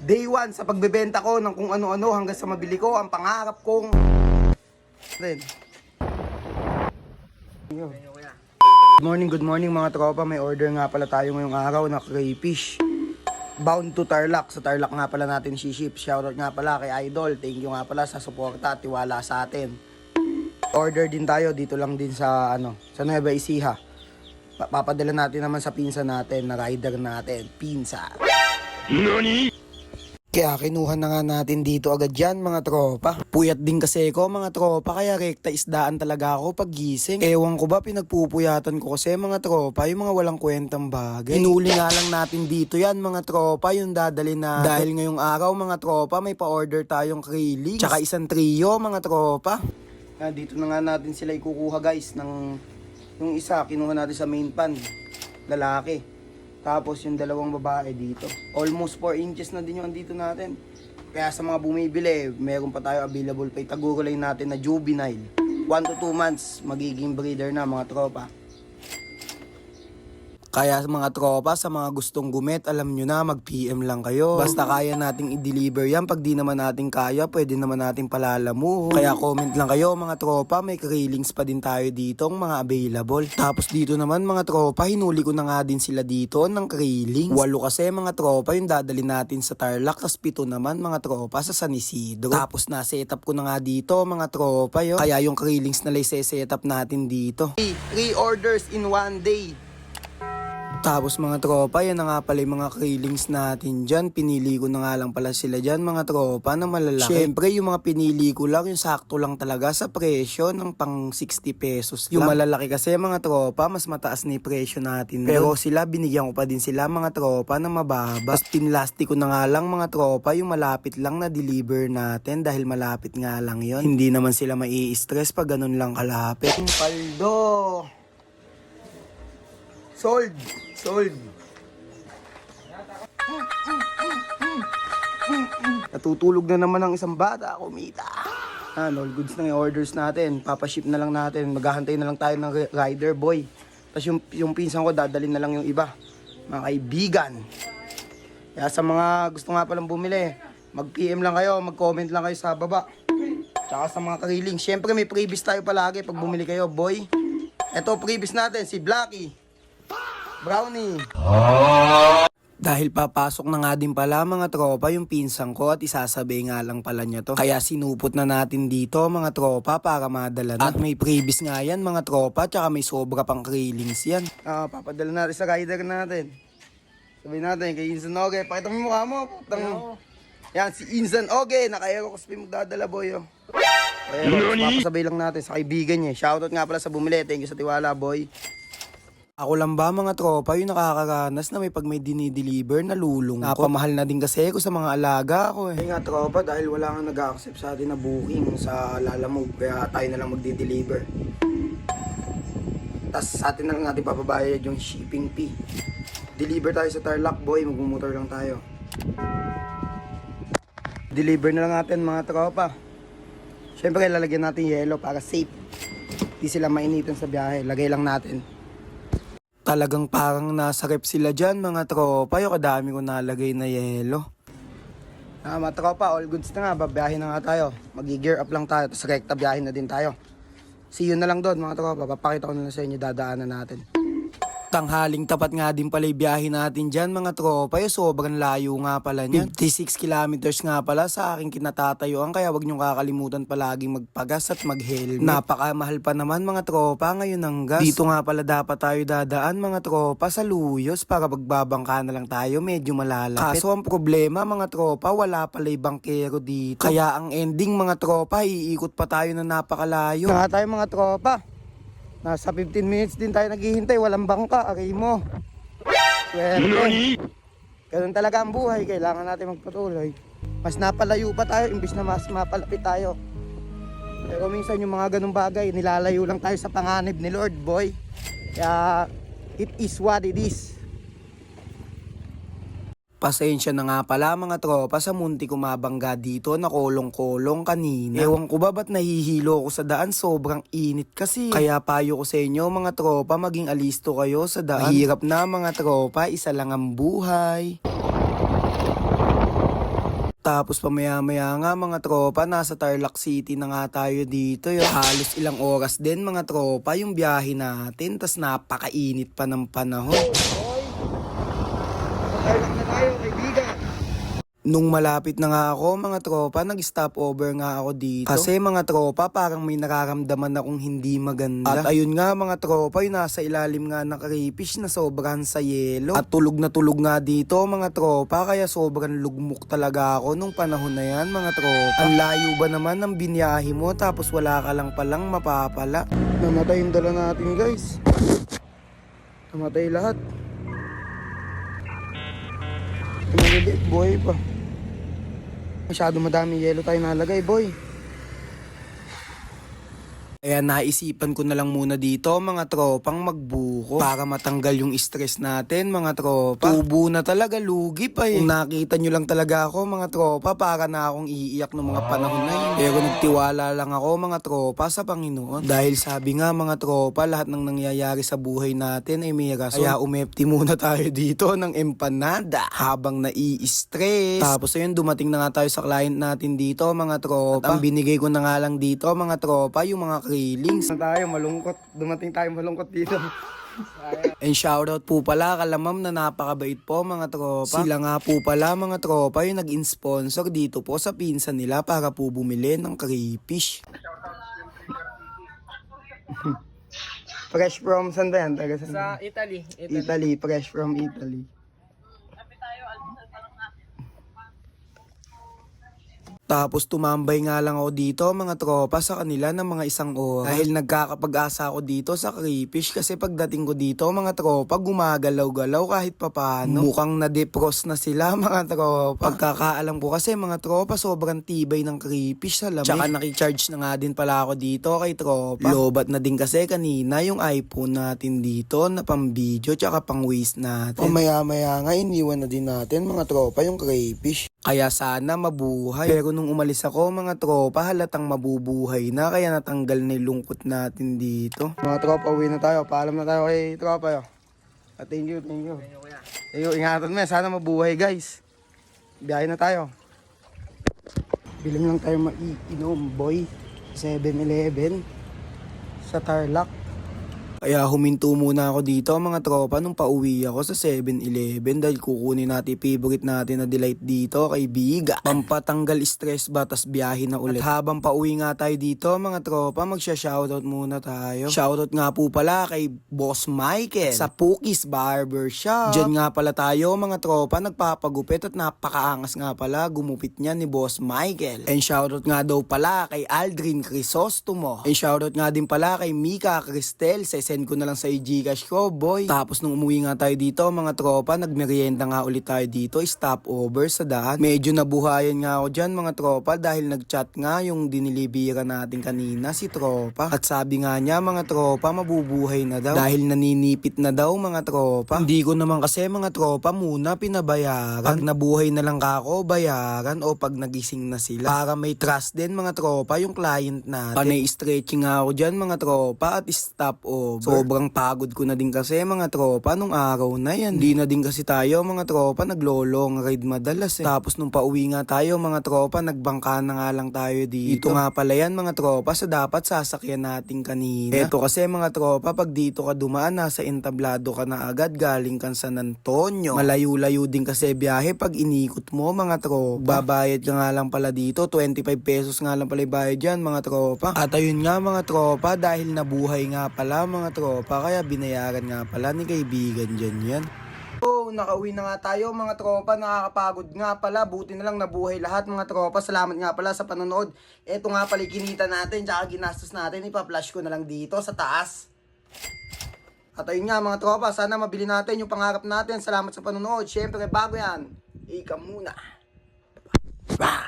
Day 1 sa pagbebenta ko ng kung ano-ano hanggang sa mabili ko ang pangarap kong rin. Good morning mga tropa. May order nga pala tayo ngayong araw na crayfish. Bound to Tarlac. Sa Tarlac nga pala natin ship. Shoutout nga pala kay Idol. Thank you nga pala sa suporta at tiwala sa atin. Order din tayo dito lang din sa sa Nueva Ecija. Papadala natin naman sa pinsa natin na rider natin. Pinsa. Nani? Kaya kinuha na nga natin dito agad yan mga tropa. Puyat din kasi ko mga tropa, kaya rekta isdaan talaga ako pag gising. Ewan ko ba pinagpupuyatan ko kasi mga tropa, yung mga walang kwentang bagay. Hinuli nga lang natin dito yan mga tropa, yung dadali na. Dahil ngayong araw mga tropa, may pa-order tayong krilling. Tsaka isang trio mga tropa. Dito na nga natin sila ikukuha guys. Yung isa, kinuha natin sa main pan. Lalaki. Tapos yung dalawang babae dito. Almost 4 inches na din yung andito natin. Kaya sa mga bumibili, meron pa tayo available pa. Itagurulay natin na juvenile. 1 to 2 months, magiging breeder na mga tropa. Kaya mga tropa, sa mga gustong gumit, alam nyo na, mag-PM lang kayo. Basta kaya nating i-deliver yan. Pag di naman natin kaya, pwede naman natin palalamuhon. Kaya comment lang kayo mga tropa, may krillings pa din tayo dito, mga available. Tapos dito naman mga tropa, hinuli ko na nga din sila dito ng krillings. 8 kasi mga tropa yung dadali natin sa Tarlac. Tapos 7 naman mga tropa sa San Isidro. Tapos na-setup ko na nga dito mga tropa yo. Kaya yung krillings na lang set up natin dito. 3 orders in 1 day. Tapos mga tropa, yan na nga pala yung mga krillings natin dyan. Pinili ko na nga lang pala sila dyan mga tropa na malalaki. Siyempre yung mga pinili ko lang, yung sakto lang talaga sa presyo ng pang 60 pesos lang. Yung malalaki kasi mga tropa, mas mataas na yung presyo natin. Pero sila, binigyan ko pa din sila mga tropa na mababa. Tapos pinlasti ko na nga lang mga tropa, yung malapit lang na deliver natin dahil malapit nga lang yon. Hindi naman sila mai-stress pag ganun lang kalapit. Paldo! Sold! Natutulog na naman ang isang bata, kumita. All goods na yung orders natin. Papaship na lang natin. Maghahantay na lang tayo ng rider boy. Tapos yung pinsan ko, dadalhin na lang yung iba. Mga kaibigan. Kaya sa mga gusto nga palang bumili, mag-PM lang kayo, mag-comment lang kayo sa baba. Tsaka sa mga kariling. Siyempre may freebies tayo palagi pag bumili kayo, boy. Ito freebies natin, si Blacky. Brownie. Dahil papasok na nga din pala mga tropa yung pinsan ko at isasabay nga lang pala niya to. Kaya sinupot na natin dito mga tropa para madala na. At may freebies nga yan mga tropa, tsaka may sobra pang krillings yan. Papadala natin sa rider natin. Sabihin natin kay Insan Oge, pakita mo yung mukha mo. Yan si Insan Oge, naka-Aero Cosplay magdadala boy. Papasabay lang natin sa kaibigan niya. Shoutout nga pala sa bumili, thank you sa tiwala boy. Ako lang ba mga tropa yung nakakaranas na pag may dinideliver na lulong ko. Napamahal na din kasi ako sa mga alaga ko nga tropa, dahil wala nga nag-accept sa atin na booking sa Lalamove, kaya tayo na lang magdi-deliver. Tapos sa atin na lang natin papabayad yung shipping fee. Deliver tayo sa Tarlac boy, magmumotor lang tayo. Deliver na lang natin mga tropa. Siyempre lalagyan natin yellow para safe. Di sila mainitan sa biyahe, lagay lang natin. Talagang parang nasa rep sila dyan mga tropa, yung kadami ko nalagay na yelo. Mga tropa, all goods na nga, babiyahin na nga tayo. Mag-gear up lang tayo, tapos rekta biyahin na din tayo. See you na lang doon mga tropa, papakita ko na lang sa inyo dadaanan natin. Tanghaling tapat nga din pala yung biyahe natin dyan mga tropa, yung sobrang layo nga pala niyan. 56 kilometers nga pala sa aking kinatatayuan, kaya wag niyong kakalimutan palaging magpagas at mag-helmet. Napakamahal pa naman mga tropa ngayon ng gas. Dito nga pala dapat tayo dadaan mga tropa sa Luyos para magbabangka na lang tayo, medyo malalapit. Kaso ang problema mga tropa, wala pala yung bangkero dito. Kaya ang ending mga tropa, iikot pa tayo na napakalayo. Nga tayo mga tropa. Nasa 15 minutes din tayo naghihintay, walang bangka, aray mo. Swerte. Ganun talaga ang buhay, kailangan natin magpatuloy. Mas napalayo pa tayo, imbis na mas mapalapit tayo. Pero minsan yung mga ganung bagay, nilalayo lang tayo sa panganib ni Lord, boy. Kaya, it is what it is. Pasensya na nga pala mga tropa sa munti ko mabangga dito na kolong-kolong kanina. Ewan ko ba ba't nahihilo ko sa daan, sobrang init kasi. Kaya payo ko sa inyo mga tropa, maging alisto kayo sa daan. Mahirap na mga tropa, isa lang ang buhay. Tapos pamaya-maya nga mga tropa, nasa Tarlac City na nga tayo dito. Yung halos ilang oras din mga tropa yung biyahe natin. Tas napakainit pa ng panahon. Tarlac na tayo kaibigan. Nung malapit na nga ako mga tropa, nag-stop over nga ako dito. Kasi mga tropa, parang may nararamdaman akong hindi maganda. At ayun nga mga tropa, yung nasa ilalim nga ng crayfish na sobrang sa yelo. At tulog na tulog nga dito mga tropa, kaya sobrang lugmok talaga ako nung panahon na yan mga tropa. Ang layo ba naman ng binyahe mo tapos wala ka lang palang mapapala. Namatay yung dala natin guys. Namatay lahat. Maliliit, buhay pa. Masyado madami yelo tayo nalagay, boy. Kaya naisipan ko na lang muna dito mga tropang magbuko para matanggal yung stress natin mga tropa. Tubo na talaga, lugi pa eh. Kung nakita nyo lang talaga ako mga tropa, para na akong iiyak ng mga panahon na yun. Pero nagtiwala lang ako mga tropa sa Panginoon. Dahil sabi nga mga tropa, lahat ng nangyayari sa buhay natin ay may rason. Kaya umepti muna tayo dito ng empanada habang nai-stress. Tapos ayun, dumating na nga tayo sa client natin dito mga tropa. At ang binigay ko na nga lang dito mga tropa, yung mga feelings. Tayo malungkot. Dumating tayo malungkot dito. And shoutout po pala kala ma'am na napakabait po mga tropa. Sila nga po pala mga tropa yung nag-sponsor dito po sa pinsan nila para po bumili ng crayfish. Fresh from saan ba yan? Sa Italy. Italy. Fresh from Italy. Tapos tumambay nga lang ako dito mga tropa sa kanila ng mga isang oras. Dahil nagkakapag-asa ako dito sa crayfish kasi pagdating ko dito mga tropa gumagalaw-galaw kahit papano. Mukhang na-defrost na sila mga tropa. Pagkakaalam ko kasi mga tropa sobrang tibay ng crayfish sa lamig. Tsaka nakicharge na nga din pala ako dito kay tropa. Lobat na din kasi kanina yung iPhone natin dito na pang video tsaka pang waste natin. Maya-maya nga iniwan na din natin mga tropa yung crayfish. Kaya sana mabuhay. Pero nung umalis ako mga tropa, halatang mabubuhay na. Kaya natanggal na yung lungkot natin dito. Mga tropa, uwi na tayo. Paalam na tayo kay tropa yo. Thank you. Ingatan mo. Sana mabuhay guys. Biyahe na tayo. Bilang lang tayo maiinom boy. 7-Eleven. Sa Tarlac. Kaya huminto muna ako dito mga tropa nung pauwi ako sa 7-Eleven dahil kukunin natin favorite natin na delight dito kay Biga. Pampatanggal stress ba tas biyahe na ulit. At habang pauwi nga tayo dito mga tropa magsha-shoutout muna tayo. Shoutout nga po pala kay Boss Michael sa Pukis Barbershop. Diyan nga pala tayo mga tropa nagpapagupit at napakaangas nga pala gumupit niya ni Boss Michael. And shoutout nga daw pala kay Aldrin Crisostomo. And shoutout nga din pala kay Mika Cristel. Send ko na lang sa Gcash ko, boy. Tapos nung umuwi nga tayo dito, mga tropa, nagmerienda nga ulit tayo dito, stop over sa daan. Medyo nabuhayan nga ako dyan, mga tropa, dahil nagchat nga yung dinilibira natin kanina, si tropa. At sabi nga niya, mga tropa, mabubuhay na daw. Dahil naninipit na daw, mga tropa. Hindi ko naman kasi, mga tropa, muna pinabayaran. Pag nabuhay na lang ako, bayaran o pag nagising na sila. Para may trust din, mga tropa, yung client natin. Panay stretching nga ako dyan, mga tropa, at stop over. Sobrang pagod ko na din kasi mga tropa nung araw na yan. Di na din kasi tayo mga tropa naglolong ride madalas eh. Tapos nung pauwi nga tayo mga tropa nagbangka na nga lang tayo dito. Ito nga pala yan mga tropa sa dapat sasakyan natin kanina. Ito kasi mga tropa pag dito ka dumaan nasa entablado ka na agad galing kan San Antonio. Malayo-layo din kasi biyahe pag inikot mo mga tropa. Babayad ka nga lang pala dito 25 pesos nga lang pala bayad dyan mga tropa. At ayun nga mga tropa dahil nabuhay nga pala mga tropa kaya binayaran nga pala ni kaibigan dyan yan. So, nakauwi na nga tayo mga tropa, nakakapagod nga pala, buti na lang nabuhay lahat mga tropa, salamat nga pala sa panonood. Ito nga pala kinita natin, tsaka ginastos natin, ipa-flash ko na lang dito sa taas. At ayun nga mga tropa, sana mabili natin yung pangarap natin, salamat sa panonood, syempre bago yan, ika muna. Bye!